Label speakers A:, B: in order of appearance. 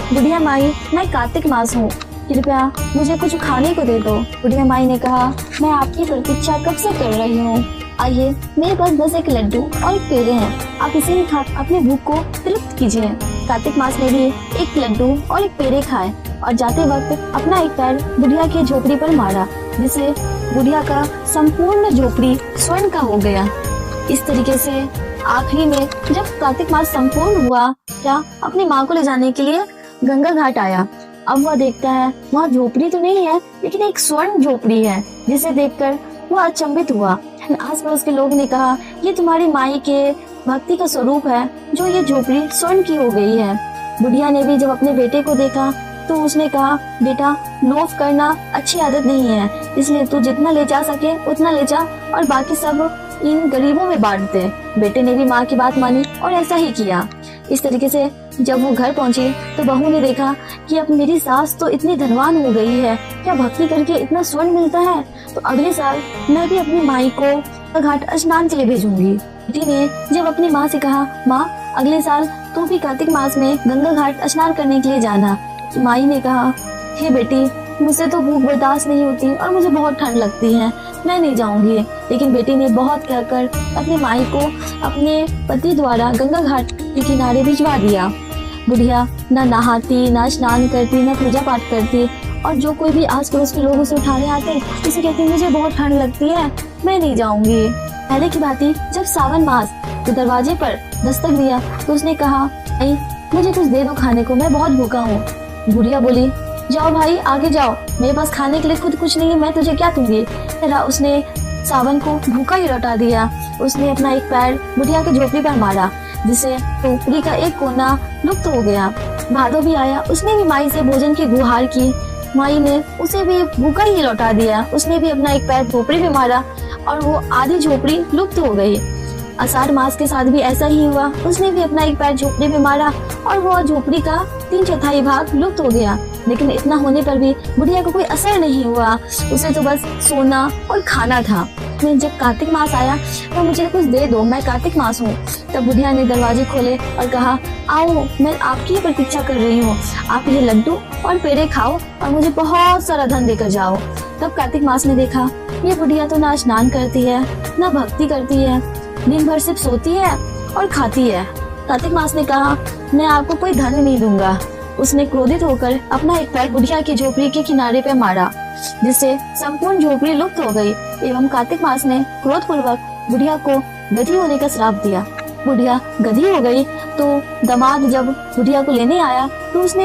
A: बुढ़िया माई, मैं कार्तिक मास हूँ, कृपया मुझे कुछ खाने को दे दो। बुढ़िया माई ने कहा, मैं आपकी प्रतीक्षा कब से कर रही हूँ। आइए, मेरे पास बस एक लड्डू और एक पेड़े हैं, आप इसे ही खा अपनी भूख को तृप्त कीजिए। कार्तिक मास ने भी एक लड्डू और एक पेड़े खाए और जाते वक्त अपना एक पैर बुढ़िया की झोपड़ी पर मारा, जिससे बुढ़िया का संपूर्ण झोपड़ी स्वर्ण का हो गया। इस तरीके से आखिरी में जब कार्तिक मास संपूर्ण हुआ, क्या अपनी माँ को ले जाने के लिए गंगा घाट आया। अब वह देखता है वहाँ झोपड़ी तो नहीं है, लेकिन एक स्वर्ण झोपड़ी है, जिसे देखकर वह अचंभित हुआ। आस पड़ोस के लोग ने कहा, ये तुम्हारी माई के भक्ति का स्वरूप है, जो ये झोपड़ी स्वर्ण की हो गई है। बुढ़िया ने भी जब अपने बेटे को देखा तो उसने कहा, बेटा, लोभ करना अच्छी आदत नहीं है, इसलिए तू जितना ले जा सके उतना ले जा और बाकी सब इन गरीबों में बांट दे। बेटे ने भी माँ की बात मानी और ऐसा ही किया। इस तरीके से जब वो घर पहुंची तो बहू ने देखा कि अब मेरी सास तो इतनी धनवान हो गई है, क्या भक्ति करके इतना स्वर्ण मिलता है, तो अगले साल मैं भी अपनी माई को घाट स्नान के लिए भेजूंगी। बेटी ने जब अपनी माँ से कहा, माँ, अगले साल तू भी कार्तिक मास में गंगा घाट स्नान करने के लिए जाना। माई ने कहा, हे बेटी, मुझसे तो भूख बर्दाश्त नहीं होती और मुझे बहुत ठंड लगती है, मैं नहीं जाऊंगी। लेकिन बेटी ने बहुत कहकर अपनी माई को अपने पति द्वारा गंगा घाट के किनारे भिजवा दिया। बुढ़िया न नहाती, न स्नान करती, न पूजा पाठ करती, और जो कोई भी आस पड़ोस के लोग उसे उठाने आते, उसे कहती, मुझे बहुत ठंड लगती है, मैं नहीं जाऊंगी। पहले की बात ही जब सावन मास तो दरवाजे पर दस्तक दिया तो उसने कहा, भाई, मुझे कुछ दे दो खाने को, मैं बहुत भूखा हूँ। बुढ़िया बोली, जाओ भाई, आगे जाओ, मेरे पास खाने के लिए खुद कुछ नहीं है, मैं तुझे क्या दूंगी। उसने सावन को भूखा ही लौटा दिया। उसने अपना एक पैर बुढ़िया के झोपड़ी पर मारा, जिससे झोपड़ी का एक कोना लुप्त हो गया। भादो भी आया, उसने भी माई से भोजन की गुहार की। माई ने उसे भी भूखा ही लौटा दिया। उसने भी अपना एक पैर झोपड़ी में मारा और वो आधी झोपड़ी लुप्त हो गई। आषाढ़ मास के साथ भी ऐसा ही हुआ, उसने भी अपना एक पैर झोपड़ी में मारा और वो झोपड़ी का 3/4 भाग लुप्त हो गया। लेकिन इतना होने पर भी बुढ़िया को कोई असर नहीं हुआ, उसे तो बस सोना और खाना था। जब कार्तिक मास आया तो मुझे कुछ दे दो, मैं कार्तिक मास हूँ। तब बुढ़िया ने दरवाजे खोले और कहा, आओ, मैं आपकी प्रतीक्षा कर रही हूँ, आप ये लड्डू और पेड़े खाओ और मुझे बहुत सारा धन देकर जाओ। तब कार्तिक मास ने देखा, ये बुढ़िया तो ना स्नान करती है, ना भक्ति करती है, दिन भर सिर्फ सोती है और खाती है। कार्तिक मास ने कहा, मैं आपको कोई धन नहीं दूंगा। उसने क्रोधित होकर अपना एक पैर बुढ़िया की झोपड़ी के किनारे पे मारा, जिससे संपूर्ण झोपड़ी लुप्त हो गई। एवं कार्तिक मास ने क्रोधपूर्वक बुढ़िया को गधी होने का श्राप दिया। बुढ़िया गधी हो गई तो दामाद जब बुढ़िया को लेने आया तो उसने